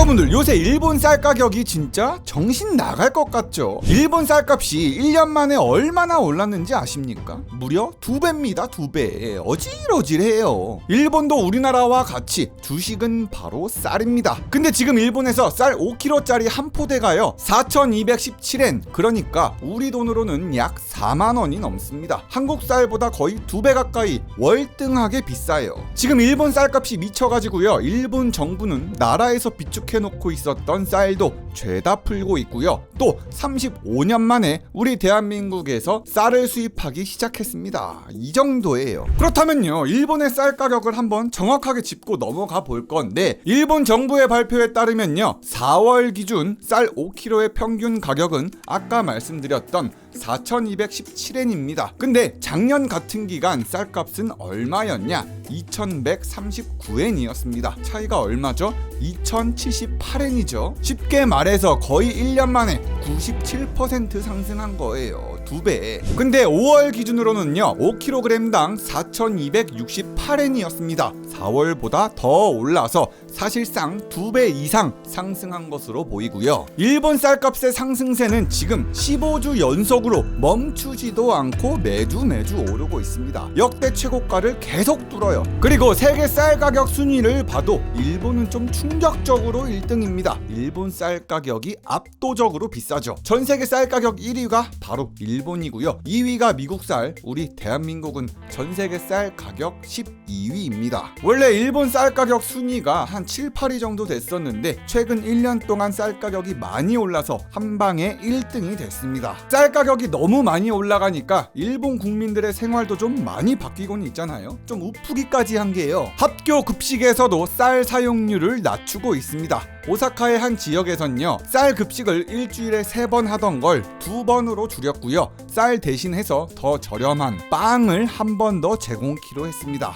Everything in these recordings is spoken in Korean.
여러분들 요새 일본 쌀 가격이 진짜 정신 나갈 것 같죠? 일본 쌀값이 1년 만에 얼마나 올랐는지 아십니까? 무려 2배입니다. 2배. 어질어질해요. 일본도 우리나라와 같이 주식은 바로 쌀입니다. 근데 지금 일본에서 쌀 5kg짜리 한 포대가요 4,217엔, 그러니까 우리 돈으로는 약 4만원이 넘습니다. 한국 쌀보다 거의 2배 가까이 월등하게 비싸요. 지금 일본 쌀값이 미쳐가지고요, 일본 정부는 나라에서 비축해놓고 있었던 쌀도 죄다 풀고 있고요, 또 35년 만에 우리 대한민국에서 쌀을 수입하기 시작했습니다. 이 정도예요. 그렇다면요, 일본의 쌀 가격을 한번 정확하게 짚고 넘어가 볼 건데, 일본 정부의 발표에 따르면요, 4월 기준 쌀 5kg의 평균 가격은 아까 말씀드렸던 4,217엔입니다. 근데 작년 같은 기간 쌀값은 얼마였냐? 2,139엔이었습니다. 차이가 얼마죠? 2,078엔이죠. 쉽게 말해서 거의 1년 만에 97% 상승한 거예요. 2배. 근데 5월 기준으로는요, 5kg당 4,268엔이었습니다. 4월보다 더 올라서 사실상 2배 이상 상승한 것으로 보이고요. 일본 쌀값의 상승세는 지금 15주 연속으로 멈추지도 않고 매주 오르고 있습니다. 역대 최고가를 계속 뚫어요. 그리고 세계 쌀 가격 순위를 봐도 일본은 좀 충격적으로 1등입니다. 일본 쌀 가격이 압도적으로 비싸죠. 전 세계 쌀 가격 1위가 바로 일본이고요. 2위가 미국 쌀, 우리 대한민국은 전 세계 쌀 가격 12위입니다. 원래 일본 쌀 가격 순위가 한 7, 8위 정도 됐었는데 최근 1년 동안 쌀 가격이 많이 올라서 한 방에 1등이 됐습니다. 쌀 가격이 너무 많이 올라가니까 일본 국민들의 생활도 좀 많이 바뀌고는 있잖아요. 좀 우프기까지 한 게요, 학교 급식에서도 쌀 사용률을 낮추고 있습니다. 오사카의 한 지역에선요, 쌀 급식을 일주일에 3번 하던 걸 2번으로 줄였고요, 쌀 대신해서 더 저렴한 빵을 한 번 더 제공키로 했습니다.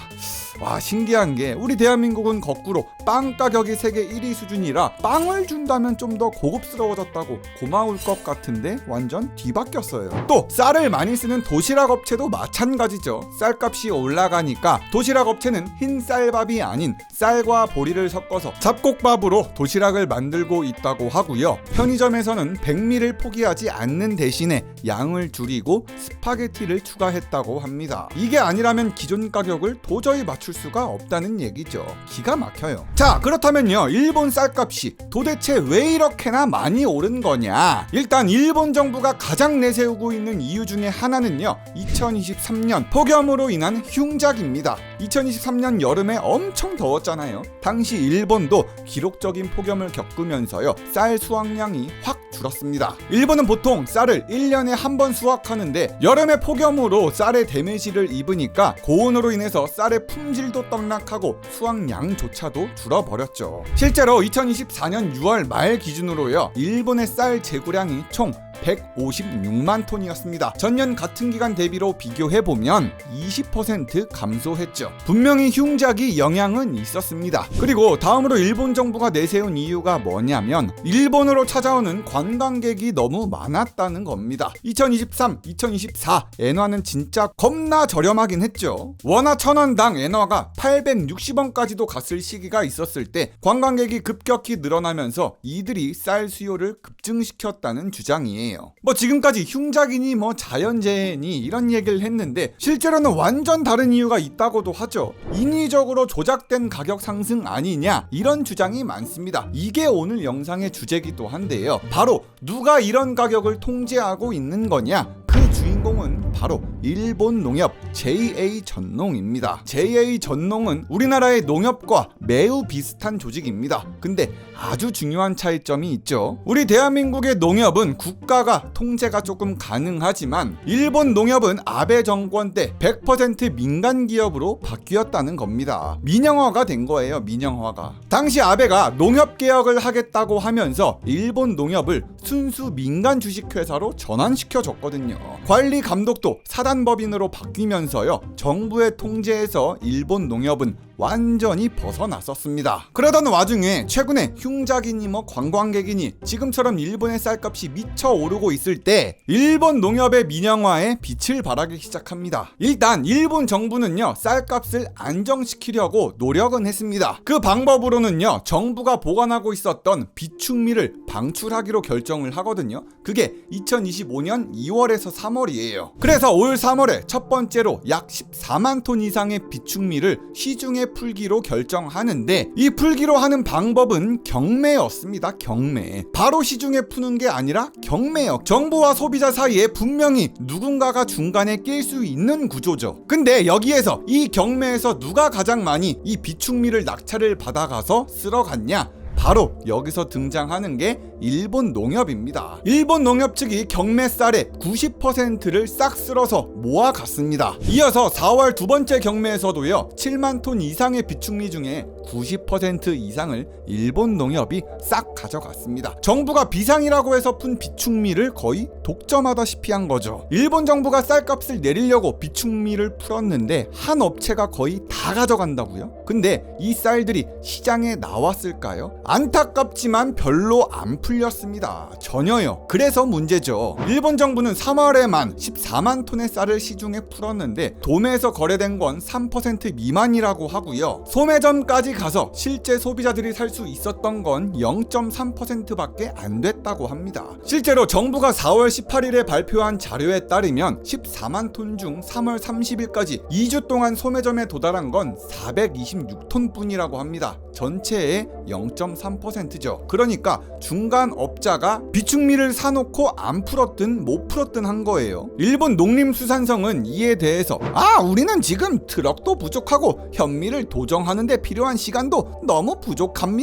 와, 신기한 게 우리 대한민국은 거꾸로 빵 가격이 세계 1위 수준이라 빵을 준다면 좀 더 고급스러워졌다고 고마울 것 같은데 완전 뒤바뀌었어요. 또 쌀을 많이 쓰는 도시락 업체도 마찬가지죠. 쌀값이 올라가니까 도시락 업체는 흰 쌀밥이 아닌 쌀과 보리를 섞어서 잡곡밥으로 도시락을 만들고 있다고 하고요. 편의점에서는 백미를 포기하지 않는 대신에 양을 줄이고 스파게티를 추가했다고 합니다. 이게 아니라면 기존 가격을 도저히 맞출 수가 없다는 얘기죠. 기가 막혀요. 자, 그렇다면요, 일본 쌀값이 도대체 왜 이렇게나 많이 오른 거냐? 일단 일본 정부가 가장 내세우고 있는 이유 중에 하나는요, 2023년 폭염으로 인한 흉작입니다. 2023년 여름에 엄청 더웠잖아요. 당시 일본도 기록적인 폭염을 겪으면서요, 쌀 수확량이 확 줄었습니다. 일본은 보통 쌀을 1년에 한 번 수확하는데 여름에 폭염으로 쌀에 데미지를 입으니까 고온으로 인해서 쌀의 품질도 떡락하고 수확량조차도 줄어버렸죠. 실제로 2024년 6월 말 기준으로요, 일본의 쌀 재고량이 총 156만 톤이었습니다. 전년 같은 기간 대비로 비교해보면 20% 감소했죠. 분명히 흉작이 영향은 있었습니다. 그리고 다음으로 일본 정부가 내세운 이유가 뭐냐면 일본으로 찾아오는 관광객이 너무 많았다는 겁니다. 2023, 2024 엔화는 진짜 겁나 저렴하긴 했죠. 원화 1,000원당 엔화가 860원까지도 갔을 시기가 있었을 때 관광객이 급격히 늘어나면서 이들이 쌀 수요를 급증시켰다는 주장이에요. 뭐 지금까지 흉작이니 뭐 자연재해니 이런 얘기를 했는데 실제로는 완전 다른 이유가 있다고도 하죠. 인위적으로 조작된 가격 상승 아니냐, 이런 주장이 많습니다. 이게 오늘 영상의 주제기도 한데요, 바로 누가 이런 가격을 통제하고 있는 거냐? 그 주인공은 바로 일본 농협 JA-전농입니다. JA-전농은 우리나라의 농협과 매우 비슷한 조직입니다. 근데 아주 중요한 차이점이 있죠. 우리 대한민국의 농협은 국가가 통제가 조금 가능하지만 일본 농협은 아베 정권 때 100% 민간 기업으로 바뀌었다는 겁니다. 민영화가 된 거예요. 민영화가. 당시 아베가 농협 개혁을 하겠다고 하면서 일본 농협을 순수 민간 주식회사로 전환시켜줬거든요. 관리 감독도 사단법인으로 바뀌면서요, 정부의 통제에서 일본 농협은 완전히 벗어났었습니다. 그러던 와중에 최근에 흉작이니 관광객이니 지금처럼 일본의 쌀값이 미쳐 오르고 있을 때 일본 농협의 민영화에 빛을 발하기 시작합니다. 일단 일본 정부는요, 쌀값을 안정시키려고 노력은 했습니다. 그 방법으로는요, 정부가 보관하고 있었던 비축미를 방출하기로 결정을 하거든요. 그게 2025년 2월에서 3월이에요. 그래서 올 3월에 첫 번째로 약 14만 톤 이상의 비축미를 시중에 풀기로 결정하는데, 이 풀기로 하는 방법은 경매였습니다. 경매. 바로 시중에 푸는 게 아니라 경매요. 정부와 소비자 사이에 분명히 누군가가 중간에 낄 수 있는 구조죠. 근데 여기에서 이 경매에서 누가 가장 많이 이 비축미를 낙찰을 받아가서 쓸어갔냐? 바로 여기서 등장하는 게 일본 농협입니다. 일본 농협 측이 경매 쌀의 90%를 싹 쓸어서 모아갔습니다. 이어서 4월 두 번째 경매에서도요, 7만 톤 이상의 비축미 중에 90% 이상을 일본 농협이 싹 가져갔습니다. 정부가 비상이라고 해서 푼 비축미를 거의 독점하다시피 한 거죠. 일본 정부가 쌀값을 내리려고 비축미를 풀었는데 한 업체가 거의 다 가져간다고요? 근데 이 쌀들이 시장에 나왔을까요? 안타깝지만 별로 안 풀렸습니다. 전혀요. 그래서 문제죠. 일본 정부는 3월에만 14만 톤의 쌀을 시중에 풀었는데 도매에서 거래된 건 3% 미만이라고 하고요. 소매점까지 가서 실제 소비자들이 살 수 있었던 건 0.3%밖에 안 됐다고 합니다. 실제로 정부가 4월 18일에 발표한 자료에 따르면 14만 톤 중 3월 30일까지 2주 동안 소매점에 도달한 건 426톤 뿐이라고 합니다. 전체의 0.3%죠. 그러니까 중간 업자가 비축미를 사놓고 안 풀었든 못 풀었든 한 거예요. 일본 농림수산성은 이에 대해서 우리는 지금 트럭도 부족하고 현미를 도정하는 데 필요한 시간도 너무 부족합니다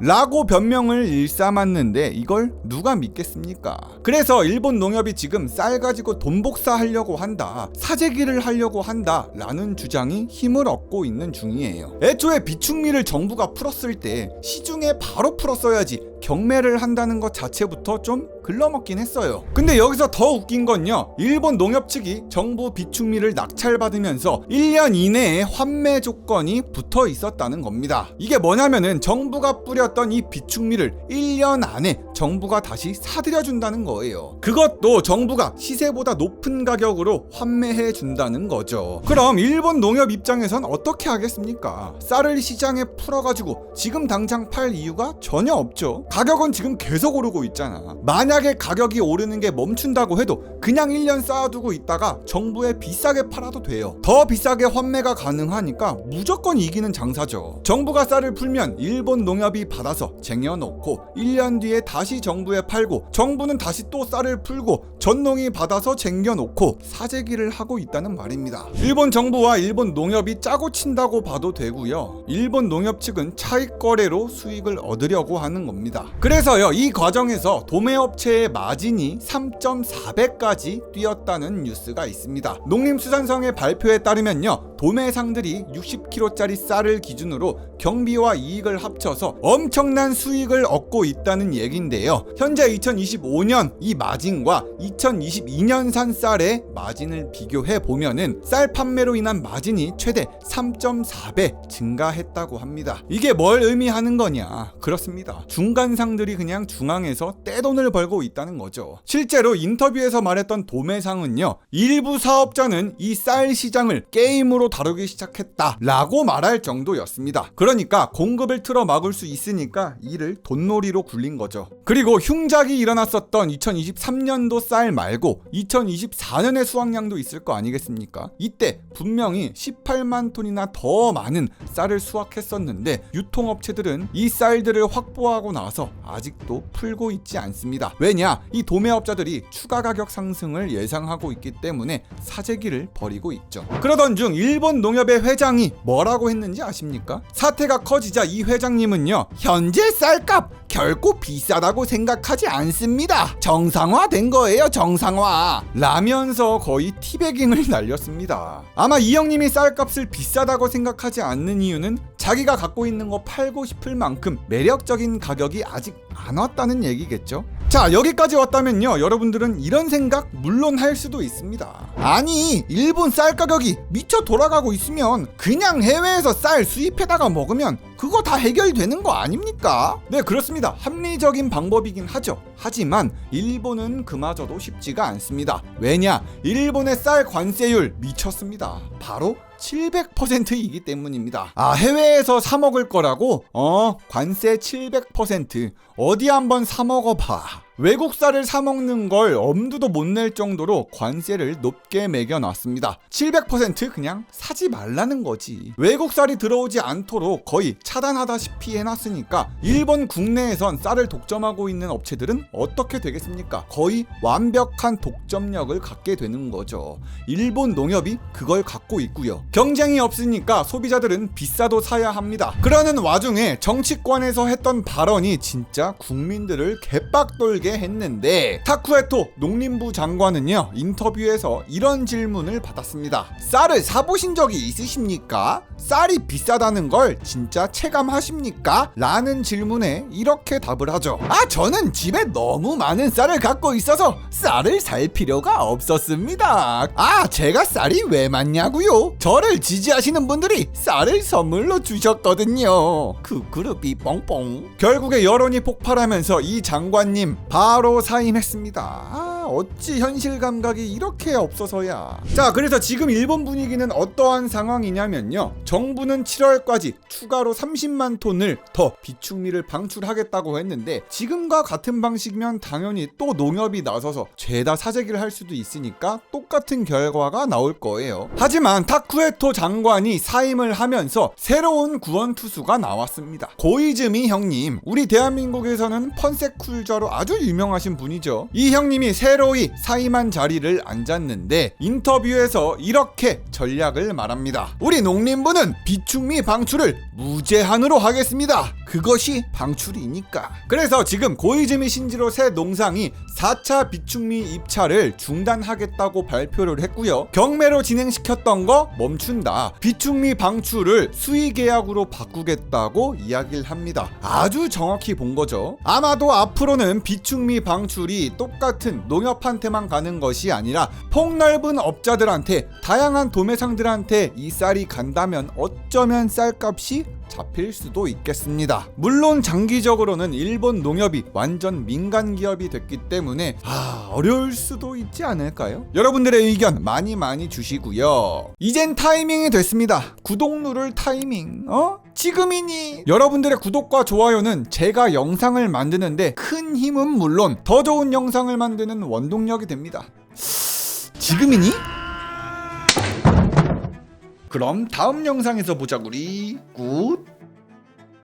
라고 변명을 일삼았는데 이걸 누가 믿겠습니까? 그래서 일본 농협이 지금 쌀 가지고 돈 복사하려고 한다, 사재기를 하려고 한다 라는 주장이 힘을 얻고 있는 중이에요. 애초에 비축미를 정부가 풀었을 때 시중에 바로 풀었어야지 경매를 한다는 것 자체부터 좀 글러먹긴 했어요. 근데 여기서 더 웃긴 건요, 일본 농협 측이 정부 비축미를 낙찰받으면서 1년 이내에 환매 조건이 붙어 있었다는 겁니다. 이게 뭐냐면은 정부가 뿌렸던 이 비축미를 1년 안에 정부가 다시 사들여준다는 거예요. 그것도 정부가 시세보다 높은 가격으로 환매해 준다는 거죠. 그럼 일본 농협 입장에선 어떻게 하겠습니까? 쌀을 시장에 풀어가지고 지금 당장 팔 이유가 전혀 없죠. 가격은 지금 계속 오르고 있잖아. 만약에 가격이 오르는 게 멈춘다고 해도 그냥 1년 쌓아두고 있다가 정부에 비싸게 팔아도 돼요. 더 비싸게 환매가 가능하니까 무조건 이기는 장사죠. 정부가 쌀을 풀면 일본 농협이 받아서 쟁여놓고 1년 뒤에 다시 정부에 팔고, 정부는 다시 또 쌀을 풀고 전농이 받아서 쟁여놓고 사재기를 하고 있다는 말입니다. 일본 정부와 일본 농협이 짜고 친다고 봐도 되고요, 일본 농협 측은 차익 거래로 수익을 얻으려고 하는 겁니다. 그래서요, 이 과정에서 도매업체의 마진이 3.4배까지 뛰었다는 뉴스가 있습니다. 농림수산성의 발표에 따르면요, 도매상들이 60kg짜리 쌀을 기준으로 경비와 이익을 합쳐서 엄청난 수익을 얻고 있다는 얘긴데요. 현재 2025년 이 마진과 2022년 산 쌀의 마진을 비교해 보면은 쌀 판매로 인한 마진이 최대 3.4배 증가했다고 합니다. 이게 뭘 의미하는 거냐? 그렇습니다. 중간상들이 그냥 중앙에서 떼돈을 벌고 있다는 거죠. 실제로 인터뷰에서 말했던 도매상은요, 일부 사업자는 이 쌀 시장을 게임으로 다루기 시작했다라고 말할 정도였습니다. 그러니까 공급을 틀어 막을 수 있으니까 이를 돈놀이로 굴린 거죠. 그리고 흉작이 일어났었던 2023년도 쌀 말고 2024년의 수확량도 있을 거 아니겠습니까? 이때 분명히 18만 톤이나 더 많은 쌀을 수확했었는데 유통업체들은 이 쌀들을 확보하고 나서 아직도 풀고 있지 않습니다. 왜냐? 이 도매업자들이 추가 가격 상승을 예상하고 있기 때문에 사재기를 벌이고 있죠. 그러던 중 일본 농협의 회장이 뭐라고 했는지 아십니까? 사태가 커지자 이 회장님은요, 현재 쌀값 결코 비싸다고 생각하지 않습니다. 정상화된 거예요, 정상화. 라면서 거의 티베깅을 날렸습니다. 아마 이 형님이 쌀값을 비싸다고 생각하지 않는 이유는 자기가 갖고 있는 거 팔고 싶을 만큼 매력적인 가격이 아직 안 왔다는 얘기겠죠. 자, 여기까지 왔다면요, 여러분들은 이런 생각 물론 할 수도 있습니다. 아니, 일본 쌀 가격이 미쳐 돌아가고 있으면 그냥 해외에서 쌀 수입해다가 먹으면 그거 다 해결되는 거 아닙니까? 네, 그렇습니다. 합리적인 방법이긴 하죠. 하지만 일본은 그마저도 쉽지가 않습니다. 왜냐? 일본의 쌀 관세율 미쳤습니다. 바로 700%이기 때문입니다. 아, 해외에서 사 먹을 거라고? 관세 700%. 어디 한번 사 먹어봐. 외국 쌀을 사 먹는 걸 엄두도 못 낼 정도로 관세를 높게 매겨놨습니다. 700% 그냥 사지 말라는 거지. 외국 쌀이 들어오지 않도록 거의 차단하다시피 해놨으니까 일본 국내에선 쌀을 독점하고 있는 업체들은 어떻게 되겠습니까? 거의 완벽한 독점력을 갖게 되는 거죠. 일본 농협이 그걸 갖고 있고요. 경쟁이 없으니까 소비자들은 비싸도 사야 합니다. 그러는 와중에 정치권에서 했던 발언이 진짜 국민들을 개빡돌게 했는데, 타쿠에토 농림부 장관은요, 인터뷰에서 이런 질문을 받았습니다. 쌀을 사보신 적이 있으십니까? 쌀이 비싸다는 걸 진짜 체감하십니까? 라는 질문에 이렇게 답을 하죠. 저는 집에 너무 많은 쌀을 갖고 있어서 쌀을 살 필요가 없었습니다. 제가 쌀이 왜 많냐고요? 저를 지지하시는 분들이 쌀을 선물로 주셨거든요. 그 그룹이 뻥뻥. 결국에 여론이 폭발하면서 이 장관님 바로 사임했습니다. 어찌 현실 감각이 이렇게 없어서야. 자, 그래서 지금 일본 분위기는 어떠한 상황이냐면요, 정부는 7월까지 추가로 30만 톤을 더 비축미를 방출하겠다고 했는데, 지금과 같은 방식이면 당연히 또 농협이 나서서 죄다 사재기를 할 수도 있으니까 똑같은 결과가 나올 거예요. 하지만 타쿠에토 장관이 사임을 하면서 새로운 구원투수가 나왔습니다. 고이즈미 형님. 우리 대한민국에서는 펀세쿨저로 아주 유명하신 분이죠. 이 형님이 새로이 사임한 자리를 앉았는데, 인터뷰에서 이렇게 전략을 말합니다. 우리 농림부는 비축미 방출을 무제한으로 하겠습니다. 그것이 방출이니까. 그래서 지금 고이즈미 신지로 새 농상이 4차 비축미 입찰을 중단하겠다고 발표를 했고요. 경매로 진행시켰던 거 멈춘다. 비축미 방출을 수의계약으로 바꾸겠다고 이야기를 합니다. 아주 정확히 본 거죠. 아마도 앞으로는 비축미 방출이 똑같은 농협한테만 가는 것이 아니라 폭넓은 업자들한테, 다양한 도매상들한테 이 쌀이 간다면 어쩌면 쌀값이 잡힐 수도 있겠습니다. 물론 장기적으로는 일본 농협이 완전 민간 기업이 됐기 때문에 어려울 수도 있지 않을까요? 여러분들의 의견 많이 주시고요. 이젠 타이밍이 됐습니다. 구독 누를 타이밍. 지금이니. 여러분들의 구독과 좋아요는 제가 영상을 만드는데 큰 힘은 물론 더 좋은 영상을 만드는 원동력이 됩니다. 지금이니? 그럼 다음 영상에서 보자구리. 굿.